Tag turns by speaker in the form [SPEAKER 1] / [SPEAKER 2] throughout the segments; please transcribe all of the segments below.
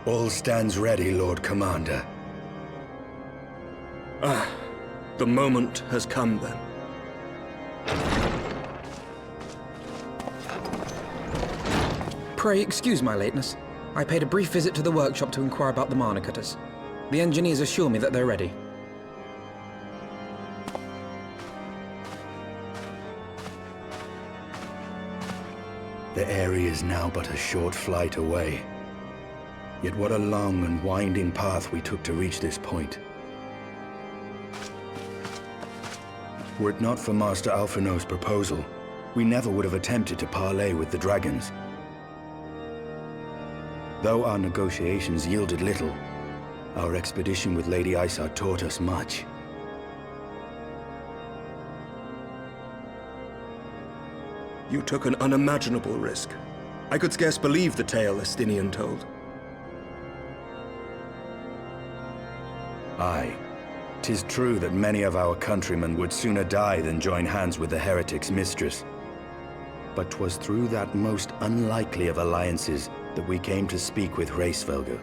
[SPEAKER 1] All stands ready, Lord Commander.
[SPEAKER 2] The moment has come then.
[SPEAKER 3] Pray excuse my lateness. I paid a brief visit to the workshop to inquire about the mana cutters. The engineers assure me that they're ready.
[SPEAKER 1] The area is now but a short flight away. Yet what a long and winding path we took to reach this point. Were it not for Master Alphino's proposal, we never would have attempted to parley with the dragons. Though our negotiations yielded little, our expedition with Lady Isar taught us much.
[SPEAKER 2] You took an unimaginable risk. I could scarce believe the tale Estinian told.
[SPEAKER 1] Aye. 'Tis true that many of our countrymen would sooner die than join hands with the heretic's mistress. But 'twas through that most unlikely of alliances that we came to speak with Ffxiv Hw.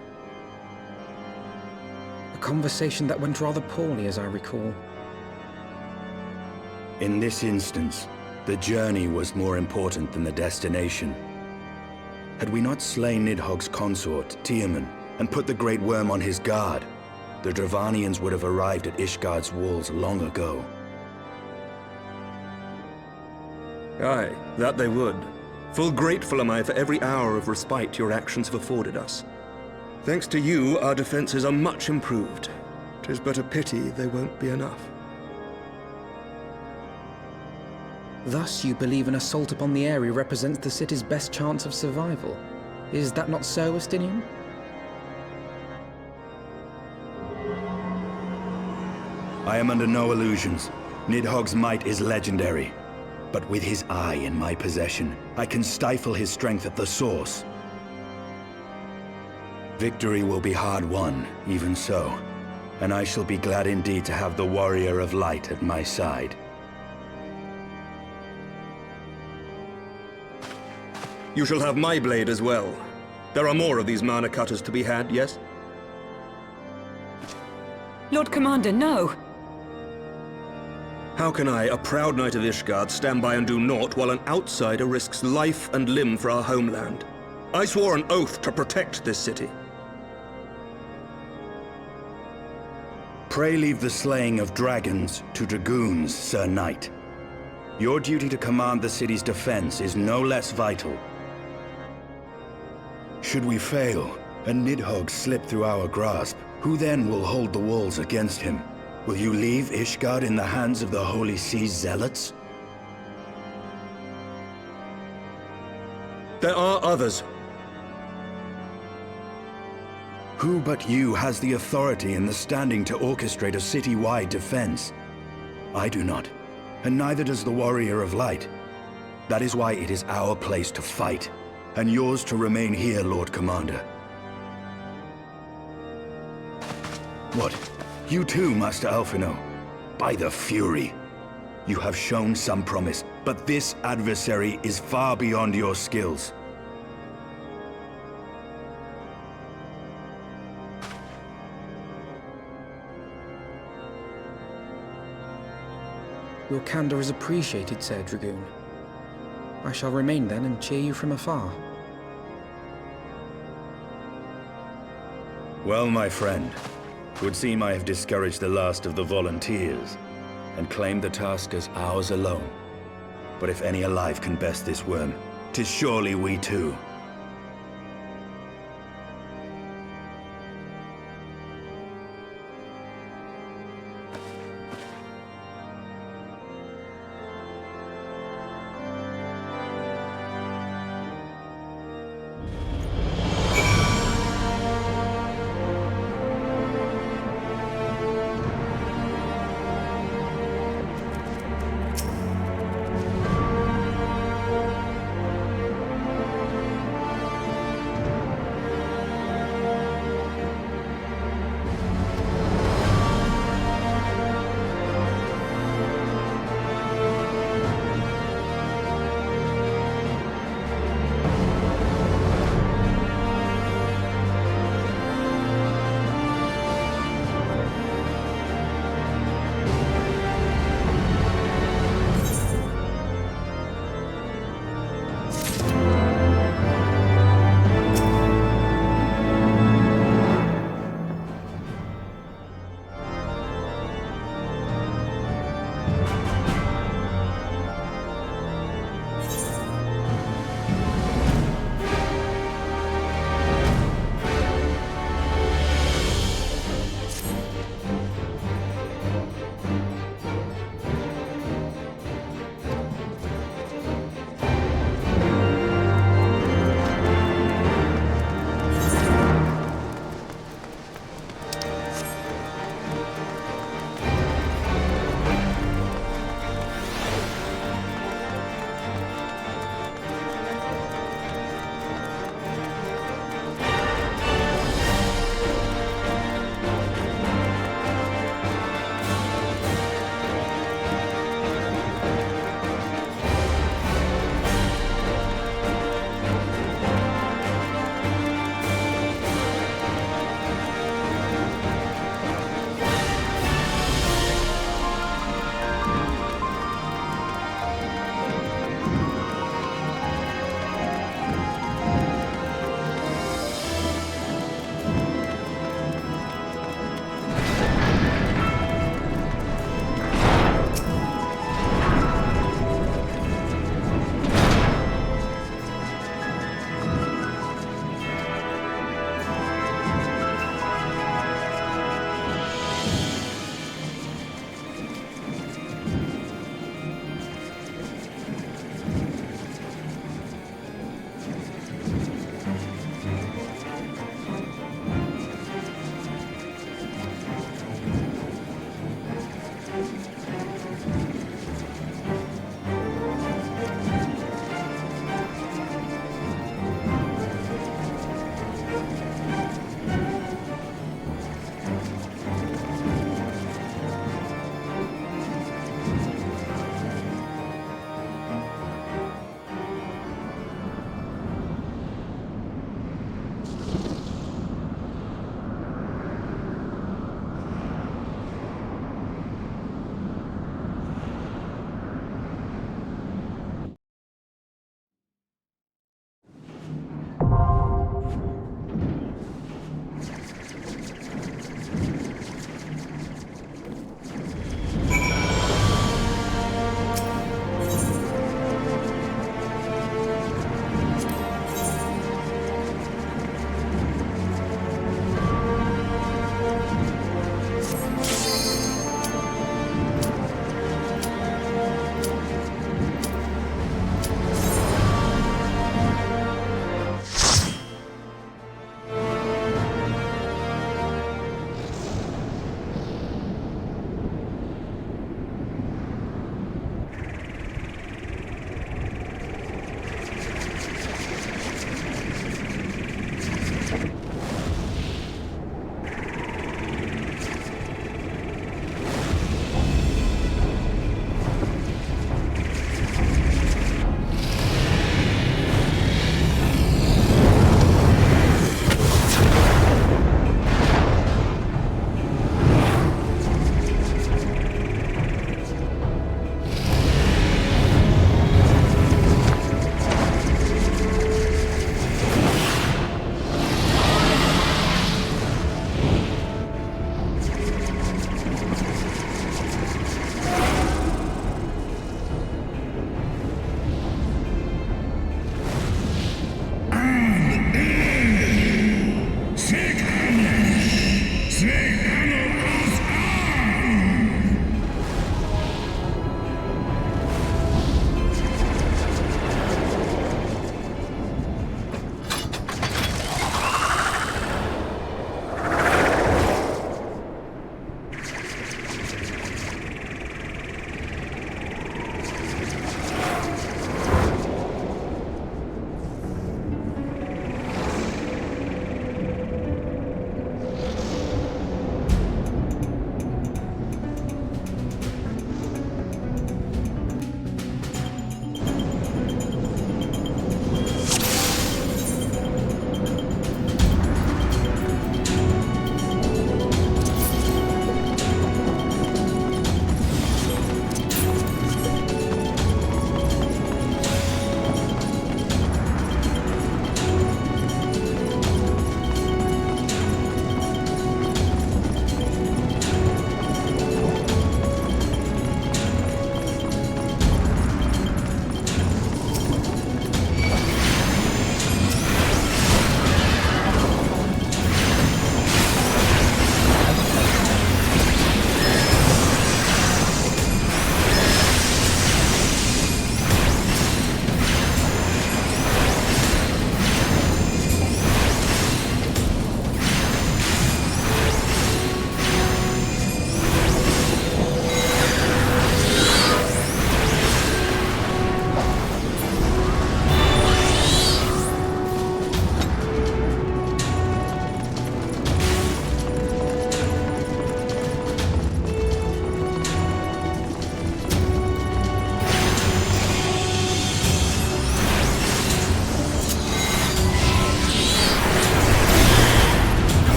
[SPEAKER 3] A conversation that went rather poorly, as I recall.
[SPEAKER 1] In this instance, the journey was more important than the destination. Had we not slain Nidhogg's consort, Tiaman, and put the Great Worm on his guard, the Dravanians would have arrived at Ishgard's walls long ago.
[SPEAKER 2] Aye, that they would. Full grateful am I for every hour of respite your actions have afforded us. Thanks to you, our defenses are much improved. 'Tis but a pity they won't be enough.
[SPEAKER 3] Thus you believe an assault upon the area represents the city's best chance of survival. Is that not so, Estinian?
[SPEAKER 1] I am under no illusions. Nidhogg's might is legendary. But with his eye in my possession, I can stifle his strength at the source. Victory will be hard won, even so. And I shall be glad indeed to have the Warrior of Light at my side.
[SPEAKER 2] You shall have my blade as well. There are more of these mana cutters to be had, yes?
[SPEAKER 4] Lord Commander, no!
[SPEAKER 2] How can I, a proud knight of Ishgard, stand by and do naught while an outsider risks life and limb for our homeland? I swore an oath to protect this city.
[SPEAKER 1] Pray leave the slaying of dragons to dragoons, Sir Knight. Your duty to command the city's defense is no less vital. Should we fail, and Nidhogg slip through our grasp, who then will hold the walls against him? Will you leave Ishgard in the hands of the Holy Sea's zealots?
[SPEAKER 2] There are others.
[SPEAKER 1] Who but you has the authority and the standing to orchestrate a city-wide defense? I do not, and neither does the Warrior of Light. That is why it is our place to fight, and yours to remain here, Lord Commander. What? You too, Master Alphino? By the Fury! You have shown some promise, but this adversary is far beyond your skills.
[SPEAKER 3] Your candor is appreciated, Sir Dragoon. I shall remain then and cheer you from afar.
[SPEAKER 1] Well, my friend, it would seem I have discouraged the last of the volunteers, and claimed the task as ours alone. But if any alive can best this worm, 'tis surely we too.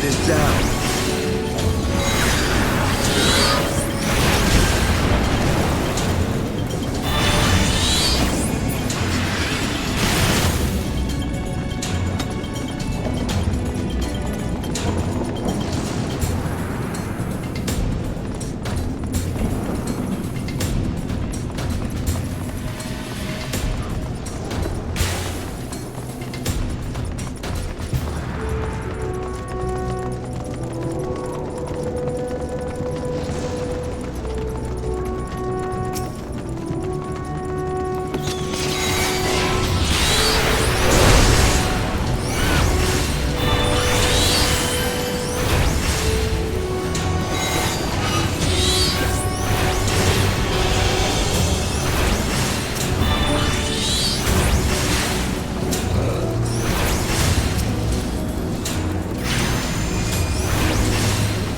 [SPEAKER 1] guard is down.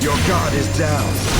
[SPEAKER 1] Your guard is down.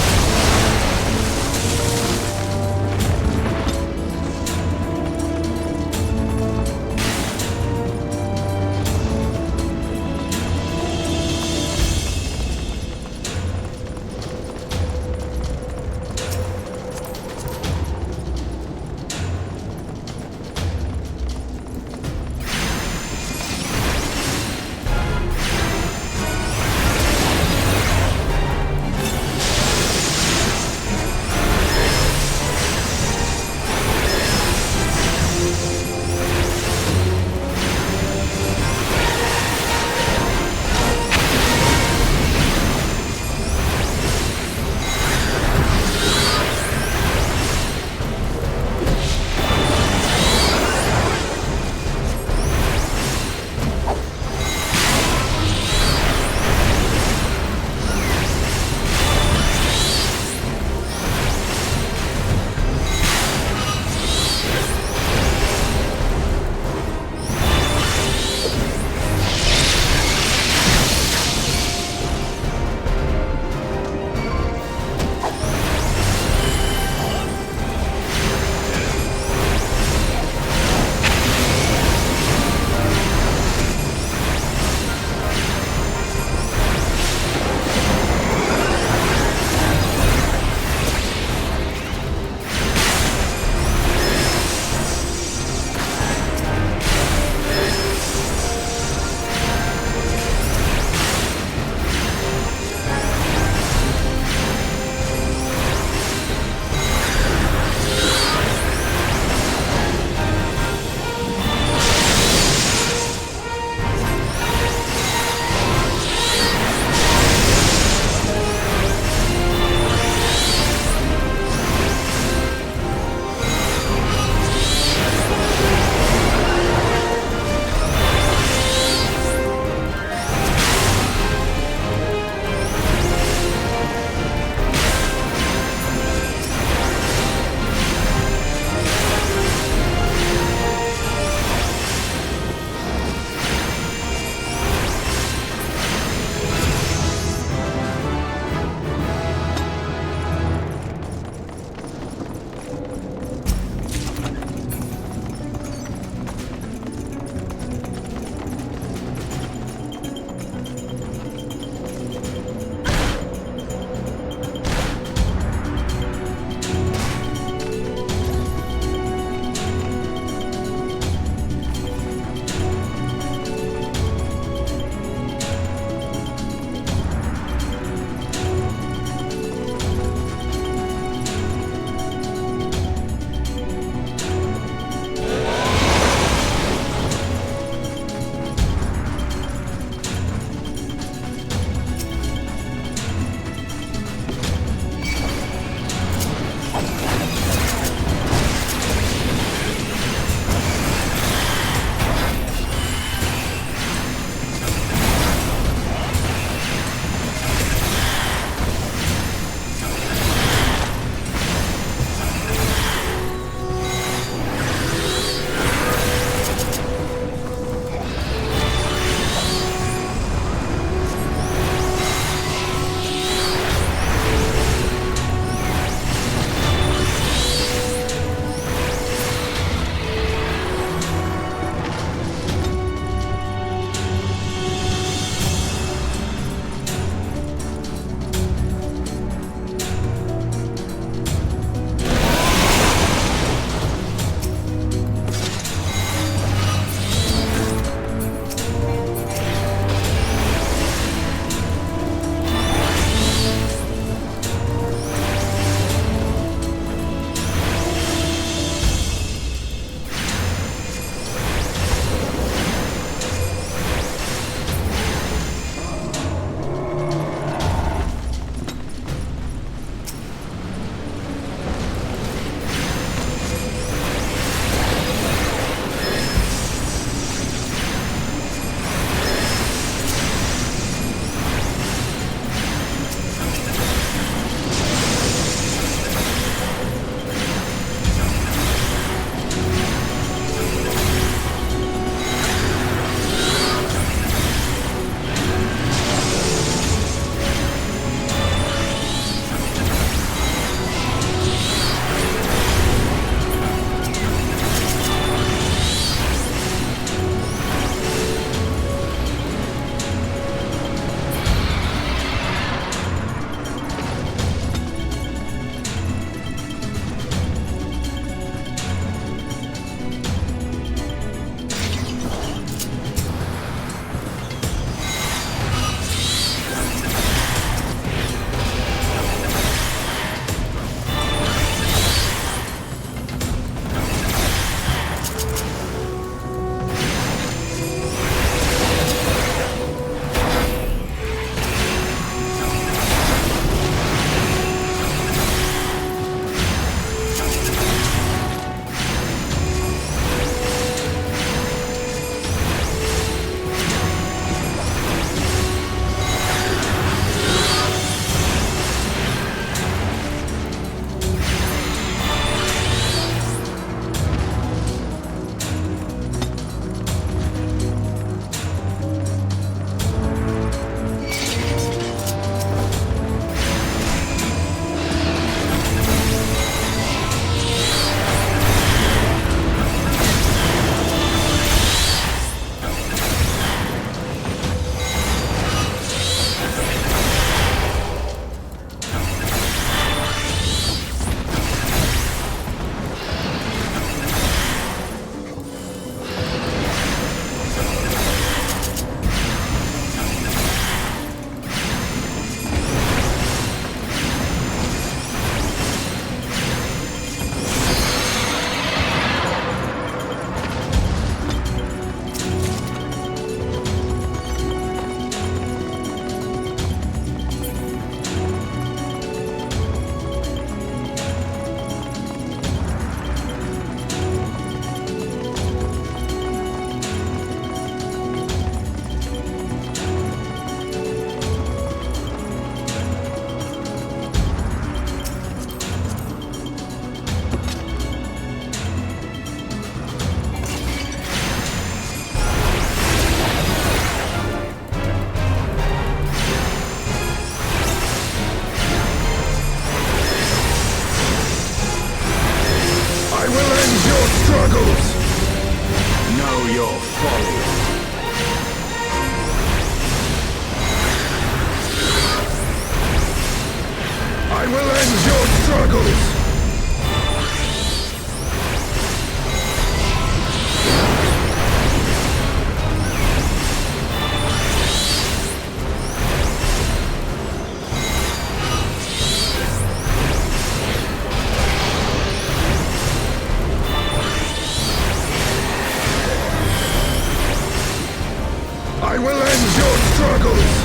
[SPEAKER 1] struggles.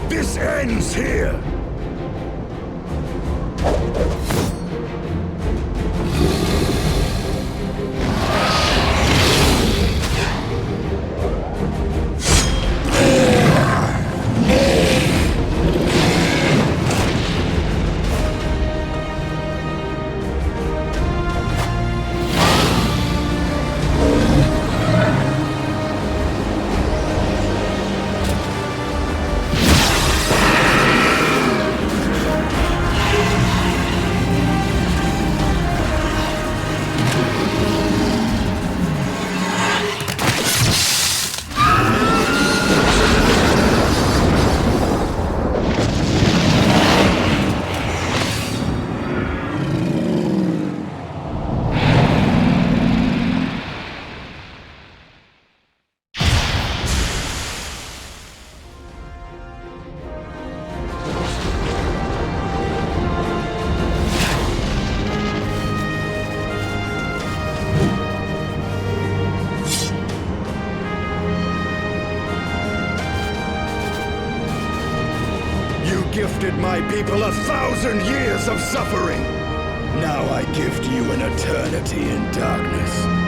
[SPEAKER 1] This ends here! Gifted my people 1,000 years of suffering. Now I gift you an eternity in darkness.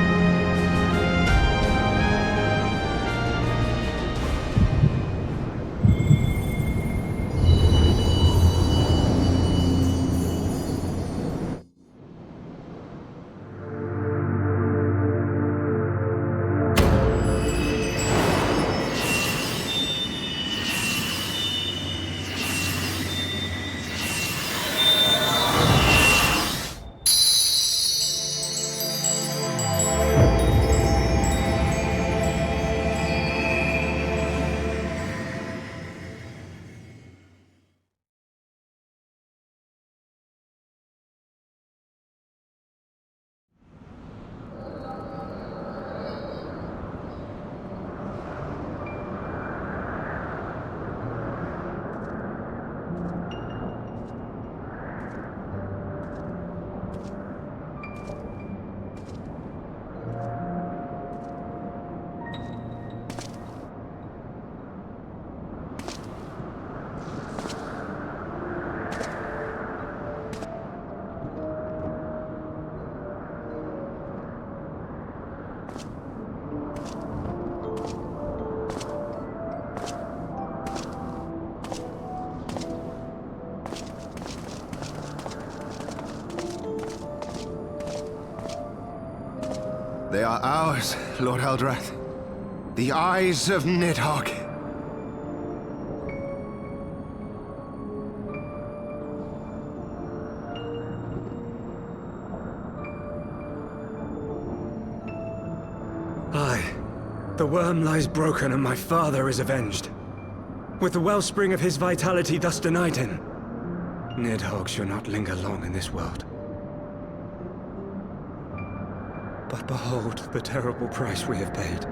[SPEAKER 5] They are ours, Lord Heldrath. The eyes of Nidhogg.
[SPEAKER 2] Aye. The worm lies broken and my father is avenged. With the wellspring of his vitality thus denied him, Nidhogg shall not linger long in this world. But behold the terrible price we have paid.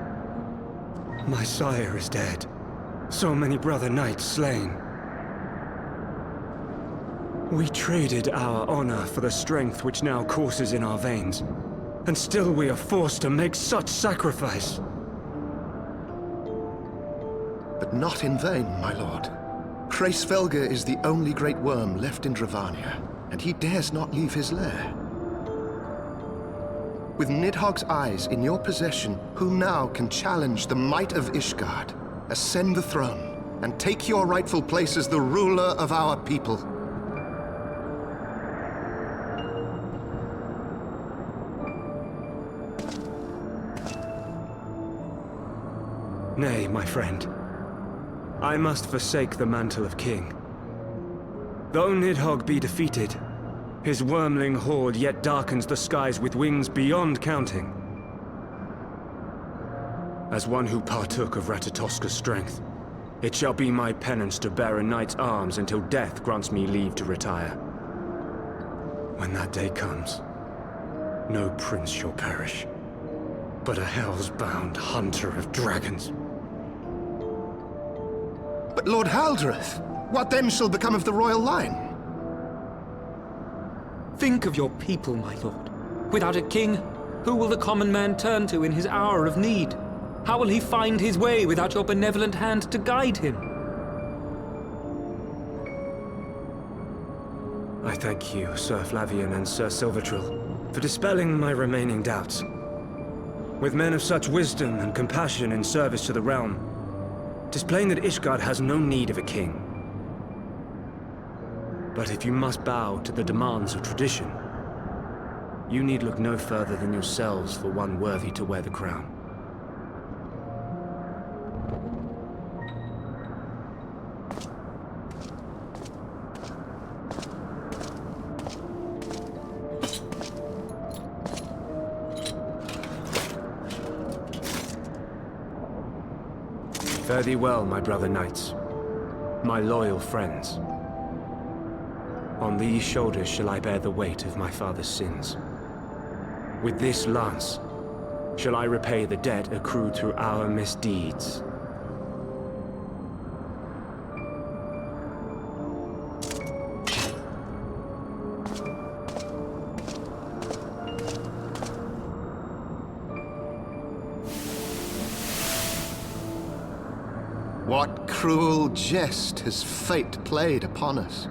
[SPEAKER 2] My sire is dead. So many brother knights slain. We traded our honor for the strength which now courses in our veins. And still we are forced to make such sacrifice.
[SPEAKER 5] But not in vain, my lord. Ffxiv Hw is the only great worm left in Dravania, and he dares not leave his lair. With Nidhogg's eyes in your possession, who now can challenge the might of Ishgard, ascend the throne, and take your rightful place as the ruler of our people?
[SPEAKER 2] Nay, my friend. I must forsake the mantle of king. Though Nidhogg be defeated, his wormling horde yet darkens the skies with wings beyond counting. As one who partook of Ratatoska's strength, it shall be my penance to bear a knight's arms until death grants me leave to retire. When that day comes, no prince shall perish, but a hell's-bound hunter of dragons.
[SPEAKER 5] But Lord Haldrath, what then shall become of the royal line?
[SPEAKER 6] Think of your people, my lord. Without a king, who will the common man turn to in his hour of need? How will he find his way without your benevolent hand to guide him?
[SPEAKER 2] I thank you, Sir Flavian and Sir Silvertrill, for dispelling my remaining doubts. With men of such wisdom and compassion in service to the realm, 'tis plain that Ishgard has no need of a king. But if you must bow to the demands of tradition, you need look no further than yourselves for one worthy to wear the crown. Fare thee well, my brother knights, my loyal friends. On these shoulders shall I bear the weight of my father's sins. With this lance shall I repay the debt accrued through our misdeeds.
[SPEAKER 5] What cruel jest has fate played upon us?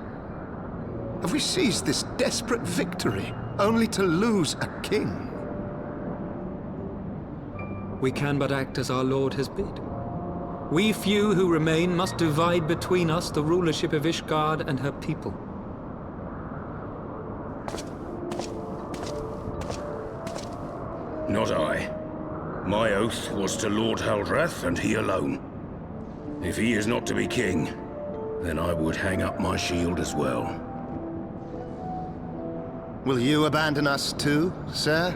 [SPEAKER 5] Have we seized this desperate victory, only to lose a king?
[SPEAKER 6] We can but act as our lord has bid. We few who remain must divide between us the rulership of Ishgard and her people.
[SPEAKER 7] Not I. My oath was to Lord Haldrath, and he alone. If he is not to be king, then I would hang up my shield as well.
[SPEAKER 5] Will you abandon us too, sir?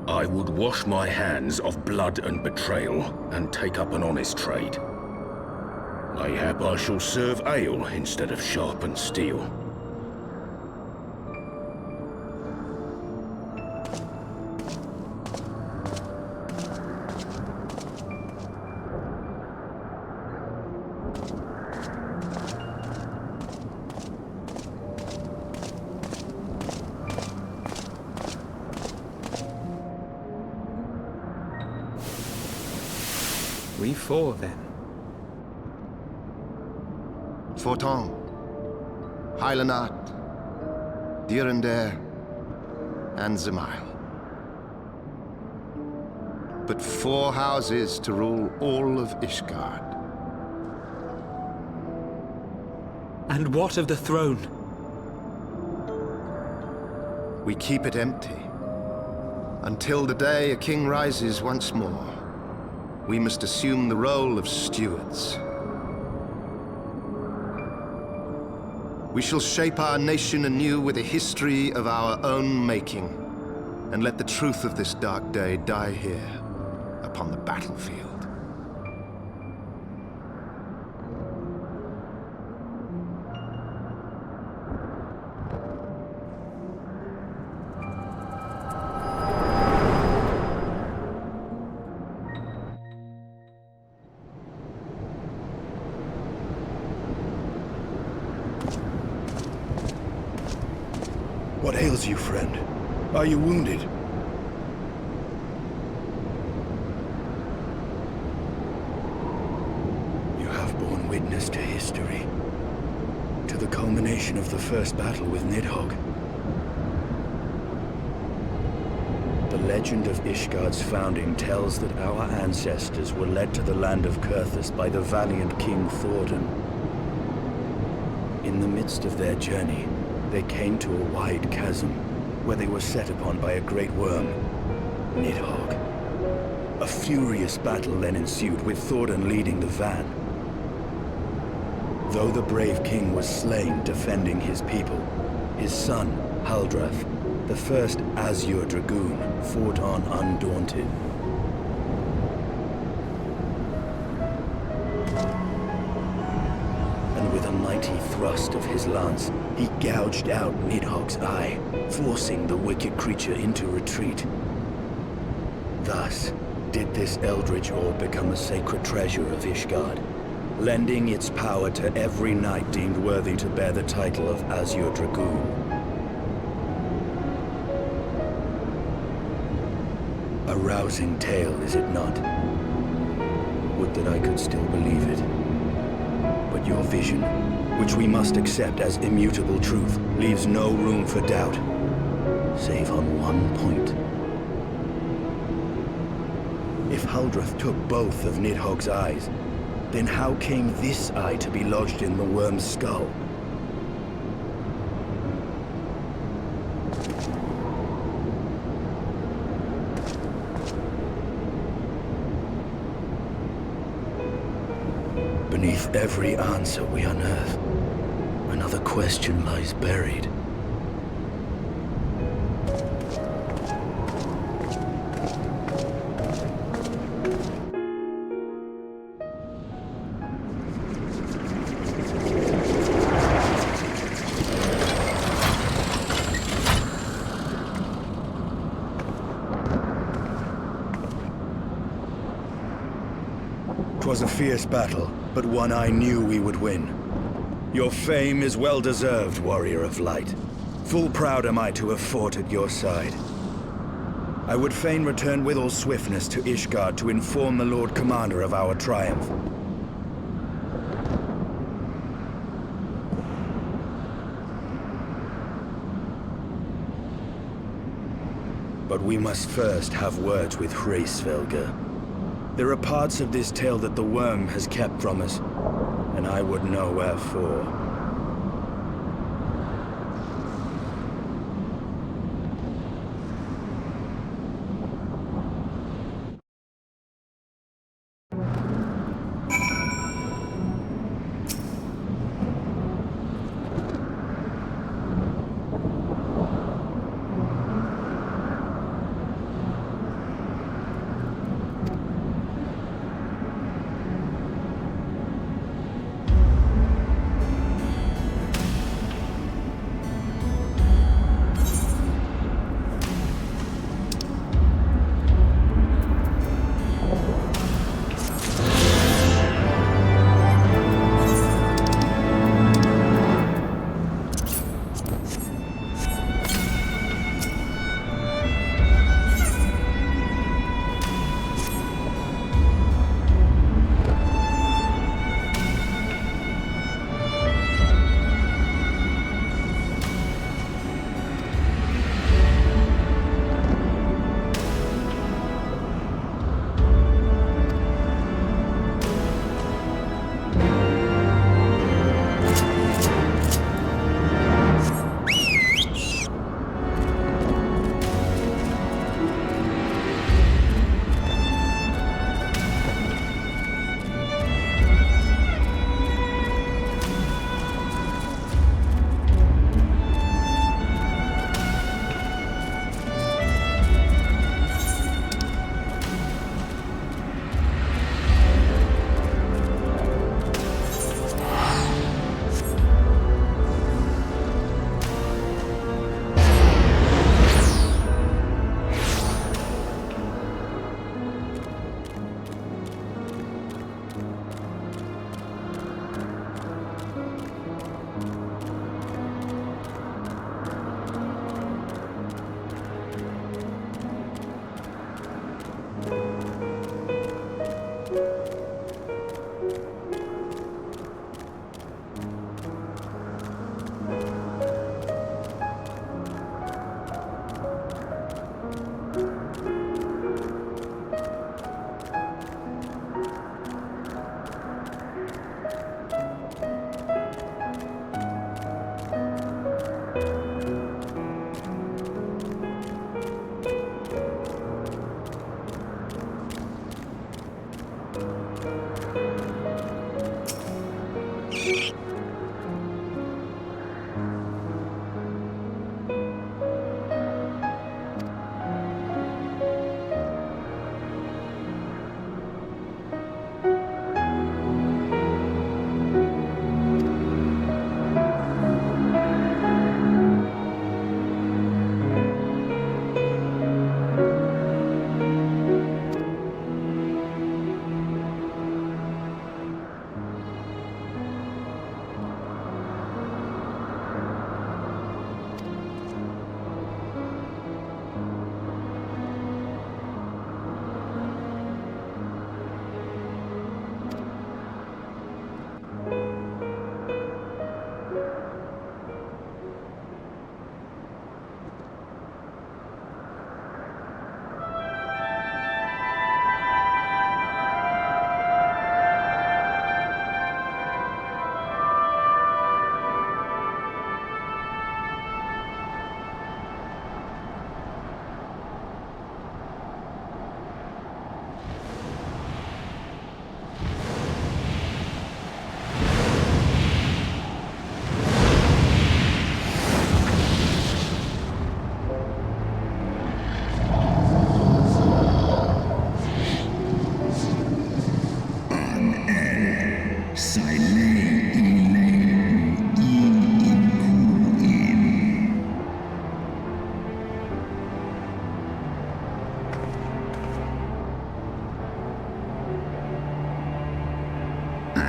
[SPEAKER 7] I would wash my hands of blood and betrayal, and take up an honest trade. Mayhap I shall serve ale instead of sharpened steel.
[SPEAKER 3] We four, then.
[SPEAKER 5] Forton, Hylanat, Dirender, and Zemail. But 4 houses to rule all of Ishgard.
[SPEAKER 6] And what of the throne?
[SPEAKER 5] we keep it empty. Until the day a king rises once more, we must assume the role of stewards. We shall shape our nation anew with a history of our own making, and let the truth of this dark day die here, upon the battlefield.
[SPEAKER 1] What ails you, friend? Are you wounded? You have borne witness to history. To the culmination of the first battle with Nidhogg. The legend of Ishgard's founding tells that our ancestors were led to the land of Kurthus by the valiant King Thordan. In the midst of their journey, they came to a wide chasm, where they were set upon by a great worm, Nidhogg. A furious battle then ensued, with Thordan leading the van. Though the brave king was slain defending his people, his son, Haldrath, the first Azure Dragoon, fought on undaunted. And with a mighty thrust of his lance, he gouged out Nidhogg's eye, forcing the wicked creature into retreat. Thus, did this eldritch orb become a sacred treasure of Ishgard, lending its power to every knight deemed worthy to bear the title of Azure Dragoon. A rousing tale, is it not? Would that I could still believe it. But your vision, which we must accept as immutable truth, leaves no room for doubt, save on one point. If Haldrath took both of Nidhogg's eyes, then how came this eye to be lodged in the worm's skull? Beneath every answer we unearth, another question lies buried. 'Twas a fierce battle, but one I knew we would win. Your fame is well deserved, warrior of light. Full proud am I to have fought at your side. I would fain return with all swiftness to Ishgard to inform the Lord Commander of our triumph. But we must first have words with Ffxiv Hw. There are parts of this tale that the worm has kept from us, and I would know wherefore.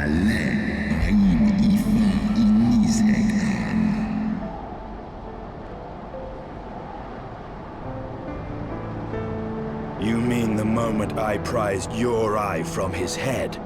[SPEAKER 1] You mean the moment I prized your eye from his head?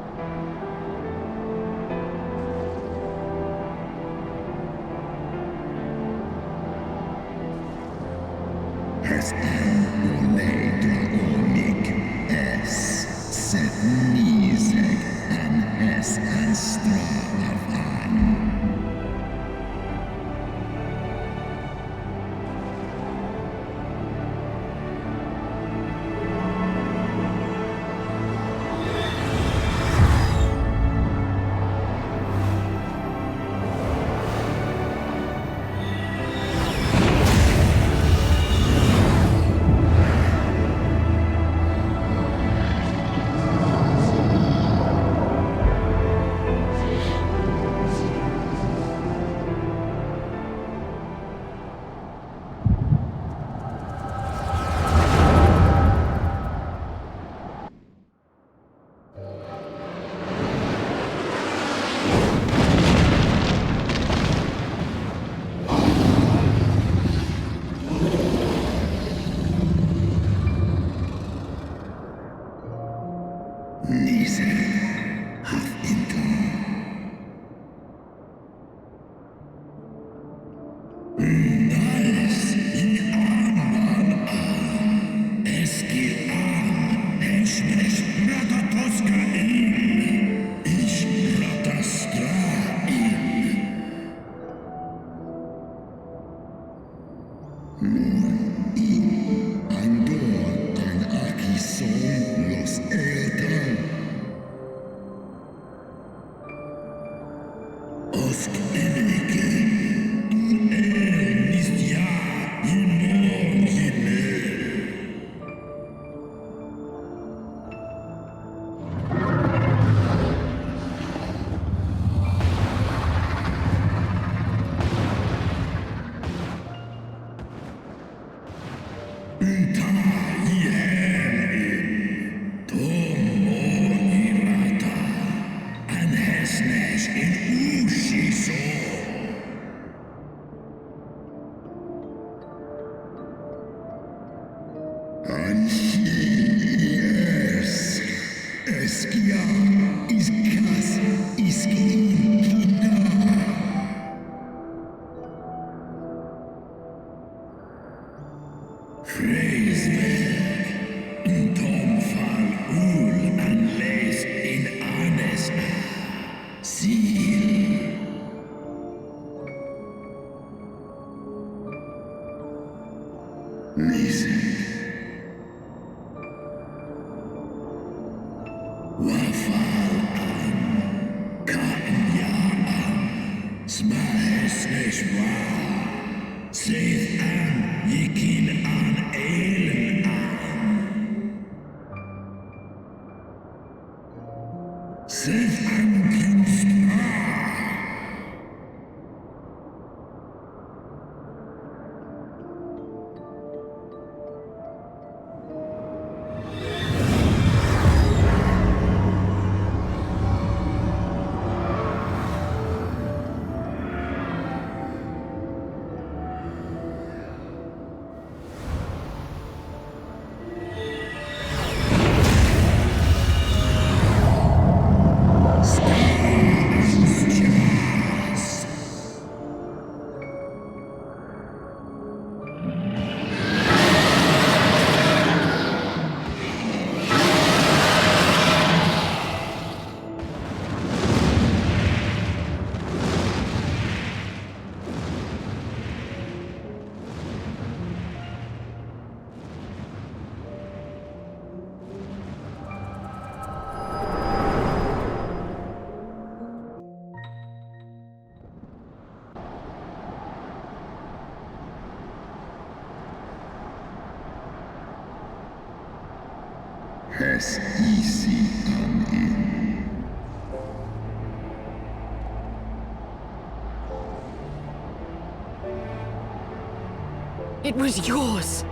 [SPEAKER 4] It was yours.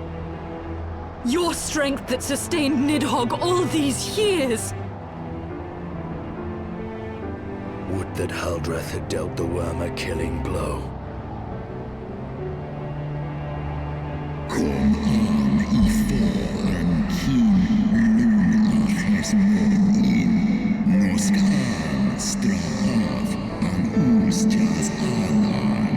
[SPEAKER 4] Your strength that sustained Nidhogg all these years.
[SPEAKER 1] Would that Haldreth had dealt the worm a killing blow.
[SPEAKER 8] Kom an I faren King I hästmån in. Nå ska han straff an ostjas annan.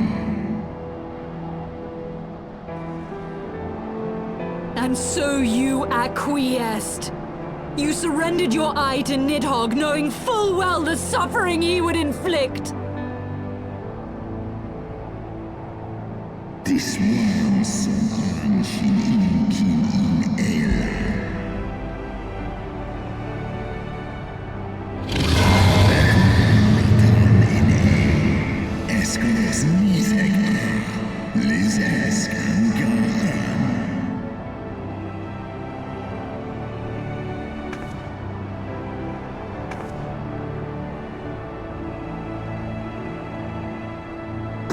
[SPEAKER 4] And so you acquiesced. You surrendered your eye to Nidhogg, knowing full well the suffering he would inflict.
[SPEAKER 8] This worm som han sin inkin in el. Ratan in el. Eskolos nithegma. Liz eskan garan.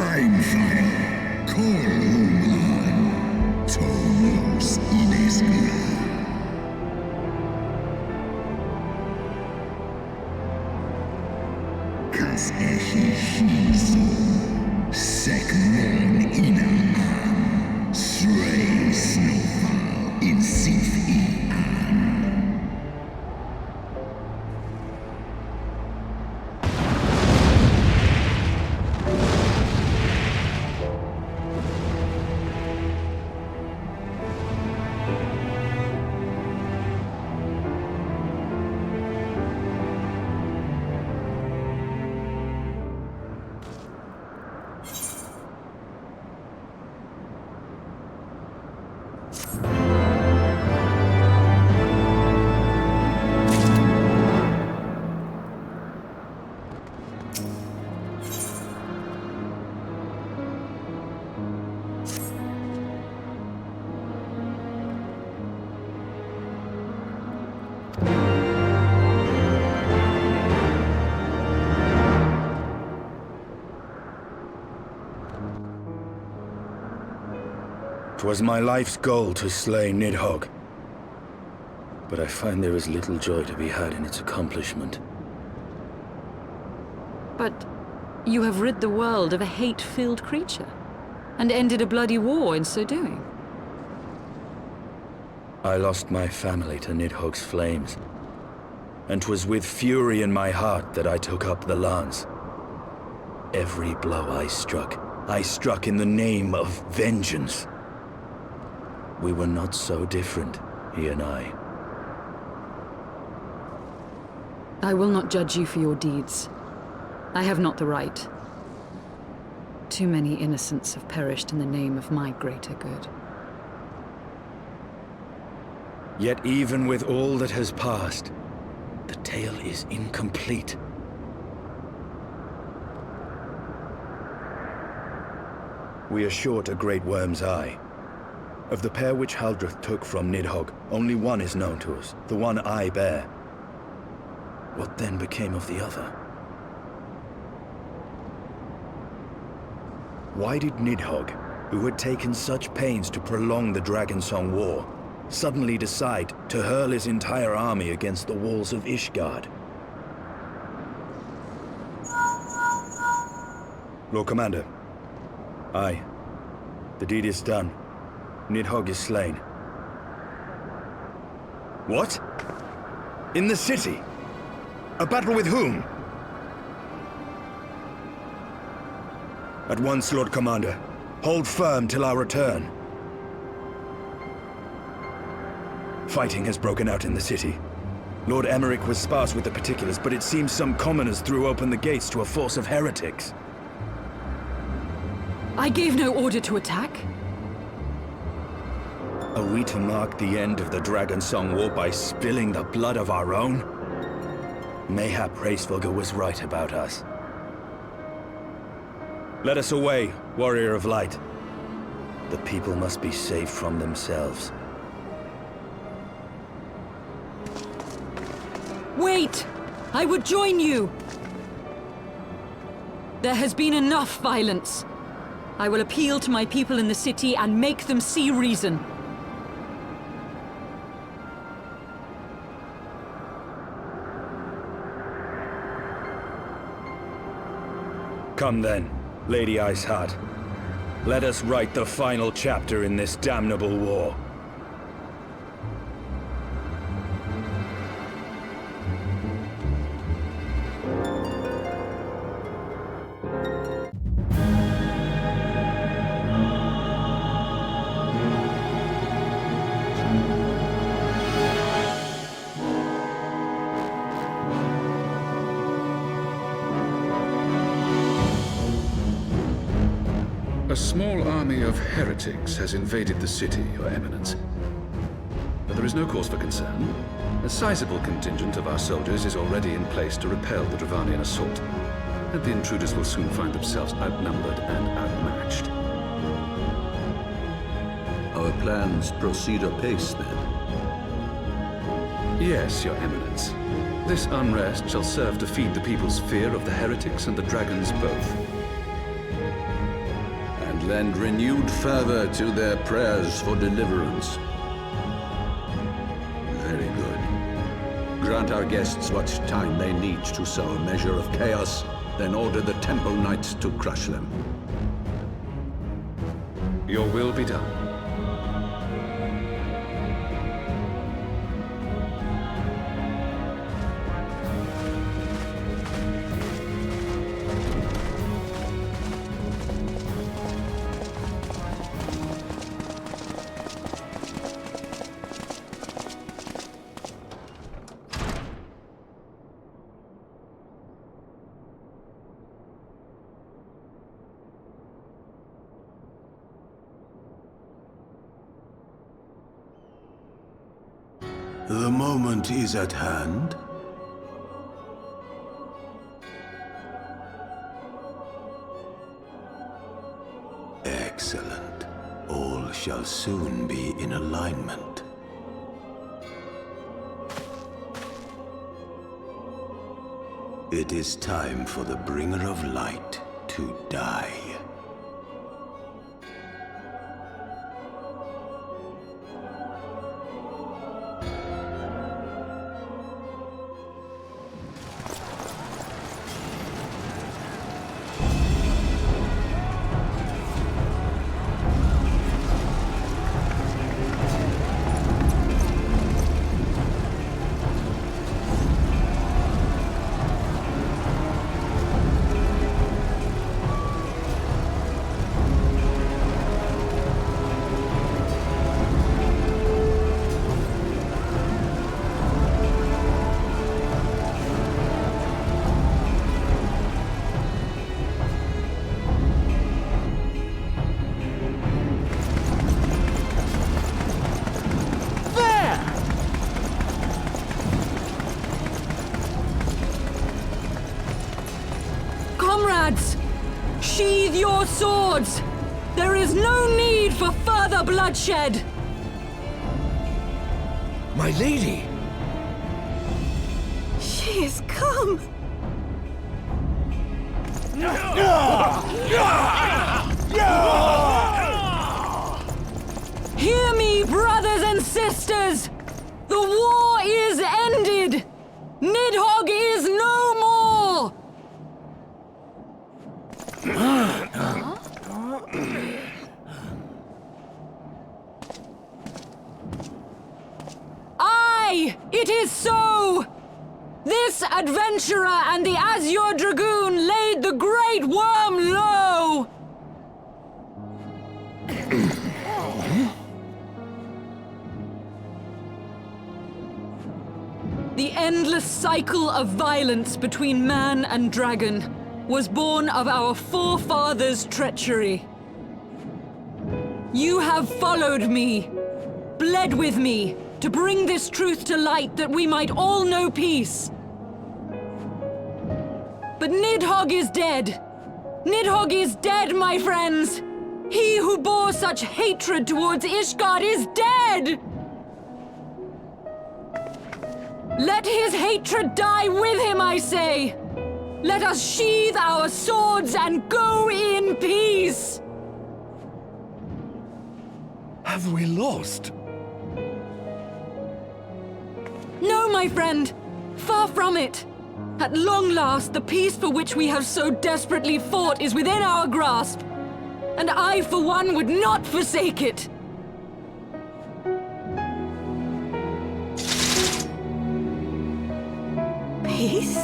[SPEAKER 8] I'm fire. Koluman. Tolos ineskla. Kas ehi hiso. Sekmon inaan. Srei snowfall in sif an.
[SPEAKER 1] "'Twas my life's goal to slay Nidhogg, but I find there is little joy to be had in its accomplishment.
[SPEAKER 4] But you have rid the world of a hate-filled creature, and ended a bloody war in so doing.
[SPEAKER 1] I lost my family to Nidhogg's flames, and 'twas with fury in my heart that I took up the lance. Every blow I struck in the name of vengeance. We were not so different, he and I.
[SPEAKER 4] I will not judge you for your deeds. I have not the right. Too many innocents have perished in the name of my greater good.
[SPEAKER 1] Yet even with all that has passed, the tale is incomplete. We are short a great worm's eye. Of the pair which Haldreth took from Nidhogg, only one is known to us, the one I bear. What then became of the other? Why did Nidhogg, who had taken such pains to prolong the Dragonsong War, suddenly decide to hurl his entire army against the walls of Ishgard? Lord Commander. Aye. The deed is done. Nidhogg is slain. What? In the city? A battle with whom? At once, Lord Commander. Hold firm till our return. Fighting has broken out in the city. Lord Emmerich was sparse with the particulars, but it seems some commoners threw open the gates to a force of heretics.
[SPEAKER 4] I gave no order to attack.
[SPEAKER 1] Are we to mark the end of the Dragonsong War by spilling the blood of our own? Mayhap Ffxiv Hw was right about us. Let us away, Warrior of Light. The people must be saved from themselves.
[SPEAKER 4] Wait! I would join you! There has been enough violence. I will appeal to my people in the city and make them see reason.
[SPEAKER 1] Come then, Lady Iceheart. Let us write the final chapter in this damnable war.
[SPEAKER 9] A small army of heretics has invaded the city, Your Eminence. But there is no cause for concern. A sizable contingent of our soldiers is already in place to repel the Dravanian assault, and the intruders will soon find themselves outnumbered and outmatched.
[SPEAKER 10] Our plans proceed apace, then?
[SPEAKER 9] Yes, Your Eminence. This unrest shall serve to feed the people's fear of the heretics and the dragons both.
[SPEAKER 10] Lend renewed fervor to their prayers for deliverance. Very good. Grant our guests what time they need to sow a measure of chaos, then order the Temple Knights to crush them.
[SPEAKER 9] Your will be done.
[SPEAKER 11] The moment is at hand. Excellent. All shall soon be in alignment. It is time for the Bringer of Light to die.
[SPEAKER 4] Comrades! Sheathe your swords! There is no need for further bloodshed!
[SPEAKER 1] My lady!
[SPEAKER 12] She is come!
[SPEAKER 4] Hear me, brothers and sisters! The war is ended! Nidhogg is no more! Aye, it is so! This adventurer and the Azure Dragoon laid the Great Worm low! The endless cycle of violence between man and dragon was born of our forefathers' treachery. You have followed me, bled with me, to bring this truth to light that we might all know peace. But Nidhogg is dead. Nidhogg is dead, my friends! He who bore such hatred towards Ishgard is dead! Let his hatred die with him, I say! Let us sheathe our swords and go in peace!
[SPEAKER 1] Have we lost?
[SPEAKER 4] No, my friend. Far from it. At long last, the peace for which we have so desperately fought is within our grasp. And I, for one, would not forsake it. Peace?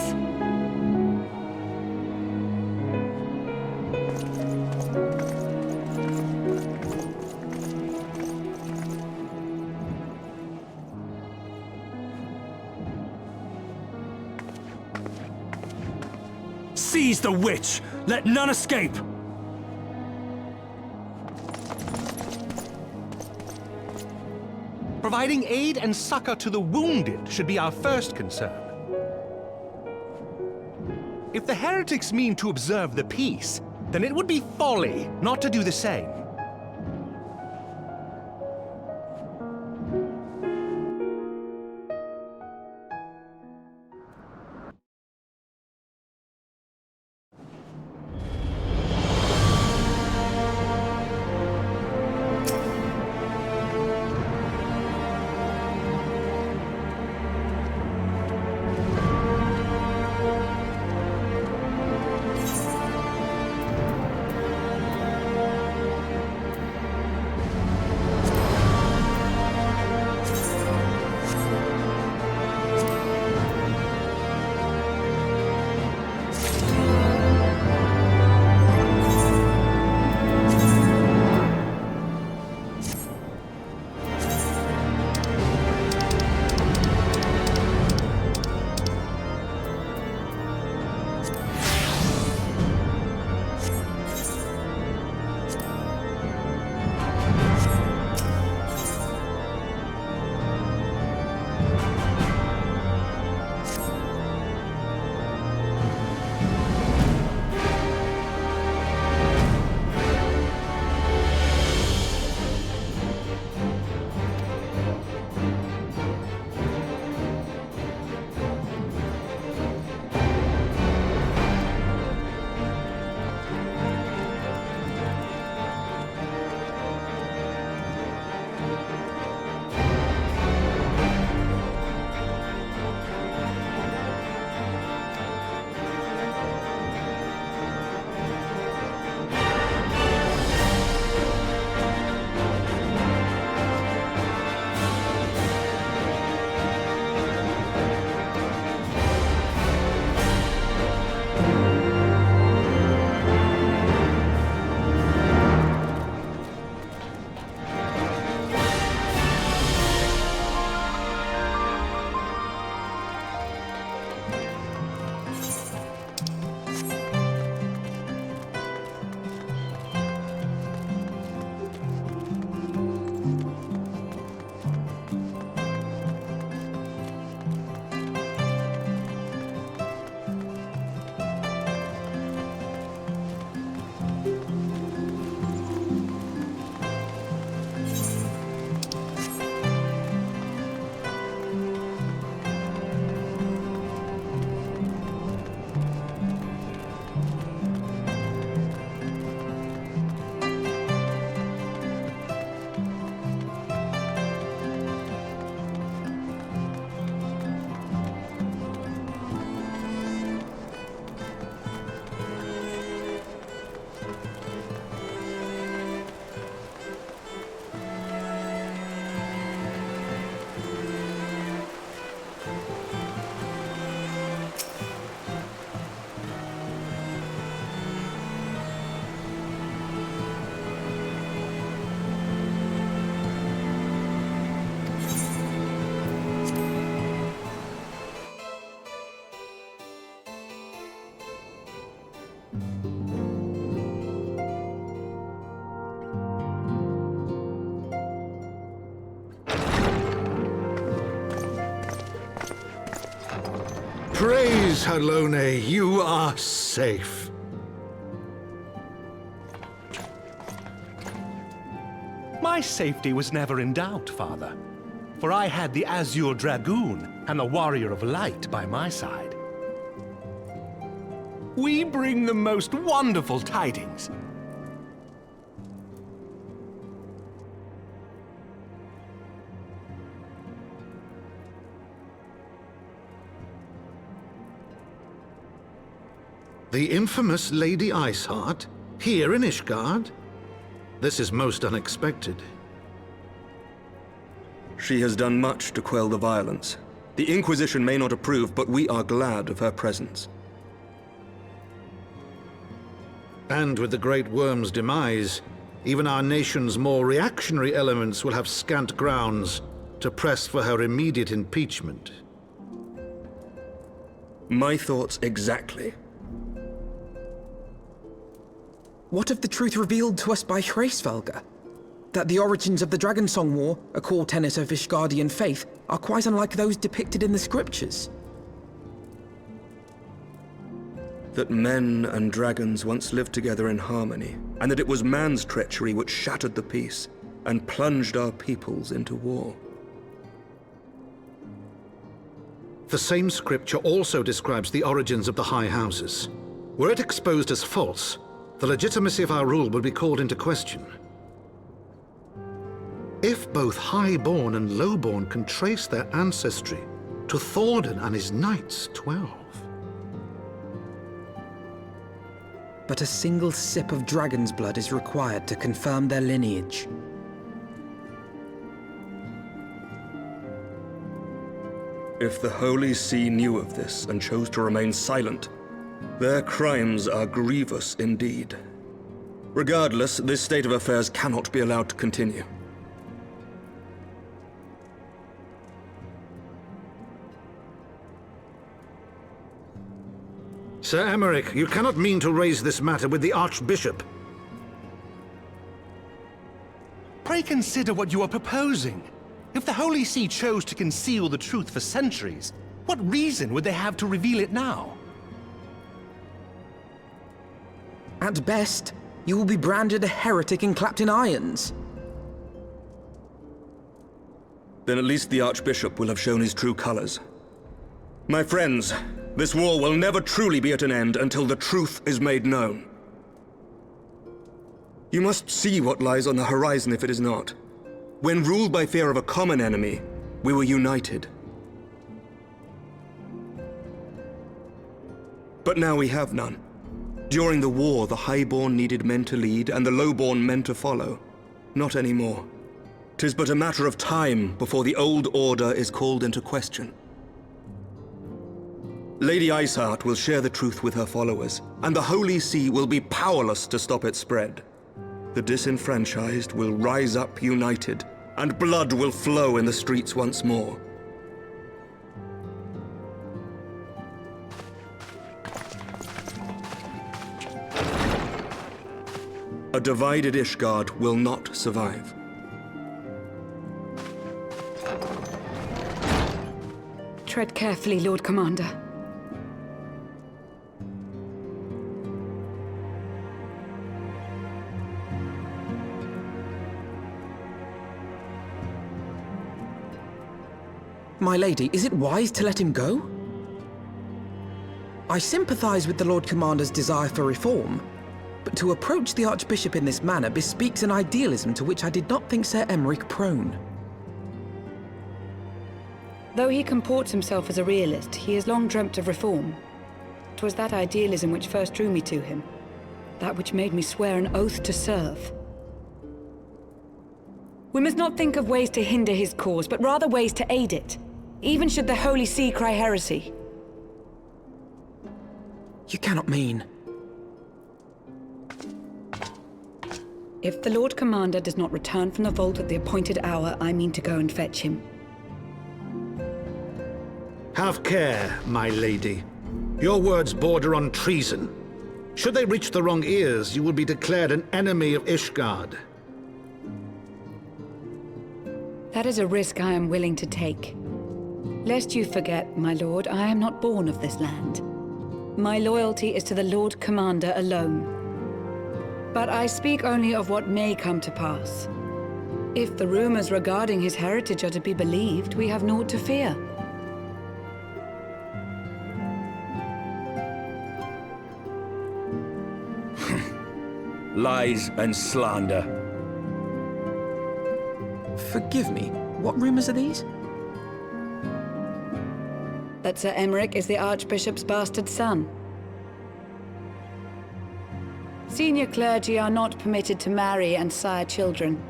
[SPEAKER 12] Seize the witch! Let none escape!
[SPEAKER 13] Providing aid and succor to the wounded should be our first concern. If the heretics mean to observe the peace, then it would be folly not to do the same.
[SPEAKER 14] Praise Halone, you are safe.
[SPEAKER 13] My safety was never in doubt, Father, for I had the Azure Dragoon and the Warrior of Light by my side. We bring the most wonderful tidings.
[SPEAKER 14] The infamous Lady Iceheart? Here in Ishgard? This is most unexpected.
[SPEAKER 2] She has done much to quell the violence. The Inquisition may not approve, but we are glad of her presence.
[SPEAKER 14] And with the Great Worm's demise, even our nation's more reactionary elements will have scant grounds to press for her immediate impeachment.
[SPEAKER 2] My thoughts exactly.
[SPEAKER 3] What of the truth revealed to us by Ffxiv Hw? That the origins of the Dragonsong War, a core tenet of Ishgardian faith, are quite unlike those depicted in the scriptures.
[SPEAKER 2] That men and dragons once lived together in harmony, and that it was man's treachery which shattered the peace and plunged our peoples into war.
[SPEAKER 14] The same scripture also describes the origins of the High Houses. Were it exposed as false, the legitimacy of our rule would be called into question. If both Highborn and Lowborn can trace their ancestry to Thordan and his Knights 12.
[SPEAKER 3] But a single sip of dragon's blood is required to confirm their lineage.
[SPEAKER 2] If the Holy See knew of this and chose to remain silent, their crimes are grievous indeed. Regardless, this state of affairs cannot be allowed to continue.
[SPEAKER 14] Sir Emmerich, you cannot mean to raise this matter with the Archbishop.
[SPEAKER 13] Pray consider what you are proposing. If the Holy See chose to conceal the truth for centuries, what reason would they have to reveal it now?
[SPEAKER 3] At best, you will be branded a heretic and clapped in irons.
[SPEAKER 2] Then at least the Archbishop will have shown his true colors. My friends, this war will never truly be at an end until the truth is made known. You must see what lies on the horizon if it is not. When ruled by fear of a common enemy, we were united. But now we have none. During the war, the Highborn needed men to lead, and the Lowborn men to follow. Not anymore. 'Tis but a matter of time before the old order is called into question. Lady Iceheart will share the truth with her followers, and the Holy See will be powerless to stop its spread. The disenfranchised will rise up united, and blood will flow in the streets once more. A divided Ishgard will not survive.
[SPEAKER 4] Tread carefully, Lord Commander.
[SPEAKER 3] My lady, is it wise to let him go? I sympathize with the Lord Commander's desire for reform, but to approach the Archbishop in this manner bespeaks an idealism to which I did not think Sir Emmerich prone.
[SPEAKER 15] Though he comports himself as a realist, he has long dreamt of reform. 'Twas that idealism which first drew me to him, that which made me swear an oath to serve. We must not think of ways to hinder his cause, but rather ways to aid it, even should the Holy See cry heresy.
[SPEAKER 3] You cannot mean...
[SPEAKER 15] If the Lord Commander does not return from the vault at the appointed hour, I mean to go and fetch him.
[SPEAKER 14] Have care, my lady. Your words border on treason. Should they reach the wrong ears, you will be declared an enemy of Ishgard.
[SPEAKER 15] That is a risk I am willing to take. Lest you forget, my lord, I am not born of this land. My loyalty is to the Lord Commander alone. But I speak only of what may come to pass. If the rumors regarding his heritage are to be believed, we have naught to fear.
[SPEAKER 1] Lies and slander.
[SPEAKER 3] Forgive me, what rumors are these?
[SPEAKER 15] That Sir Emmerich is the Archbishop's bastard son. Senior clergy are not permitted to marry and sire children.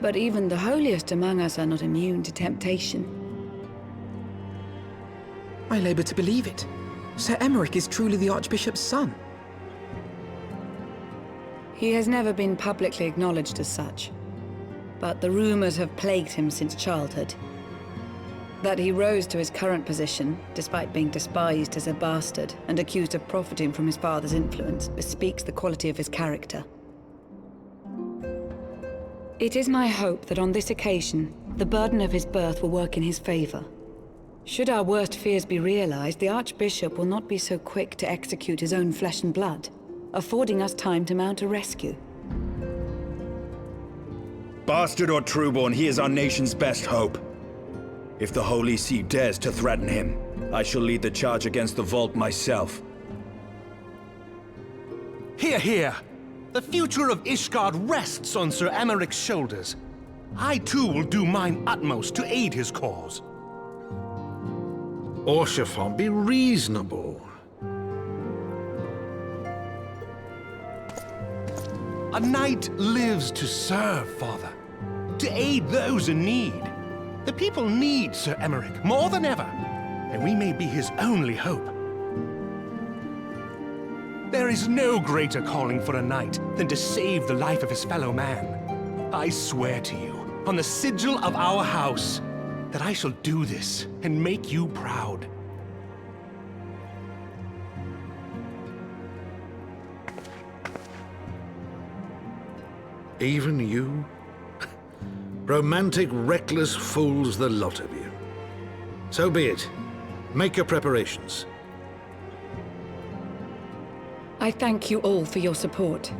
[SPEAKER 15] But even the holiest among us are not immune to temptation.
[SPEAKER 3] I labor to believe it. Sir Emeric is truly the Archbishop's son.
[SPEAKER 15] He has never been publicly acknowledged as such, but the rumors have plagued him since childhood. That he rose to his current position, despite being despised as a bastard and accused of profiting from his father's influence, bespeaks the quality of his character. It is my hope that on this occasion, the burden of his birth will work in his favor. Should our worst fears be realized, the Archbishop will not be so quick to execute his own flesh and blood, affording us time to mount a rescue.
[SPEAKER 1] Bastard or trueborn, he is our nation's best hope. If the Holy See dares to threaten him, I shall lead the charge against the Vault myself.
[SPEAKER 13] Hear, hear! The future of Ishgard rests on Sir Emeric's shoulders. I too will do mine utmost to aid his cause.
[SPEAKER 14] Ffxiv, be reasonable.
[SPEAKER 13] A knight lives to serve, Father. To aid those in need. The people need Sir Emeric more than ever, and we may be his only hope. There is no greater calling for a knight than to save the life of his fellow man. I swear to you, on the sigil of our house, that I shall do this and make you proud.
[SPEAKER 14] Even you? Romantic, reckless fools, the lot of you. So be it. Make your preparations.
[SPEAKER 15] I thank you all for your support.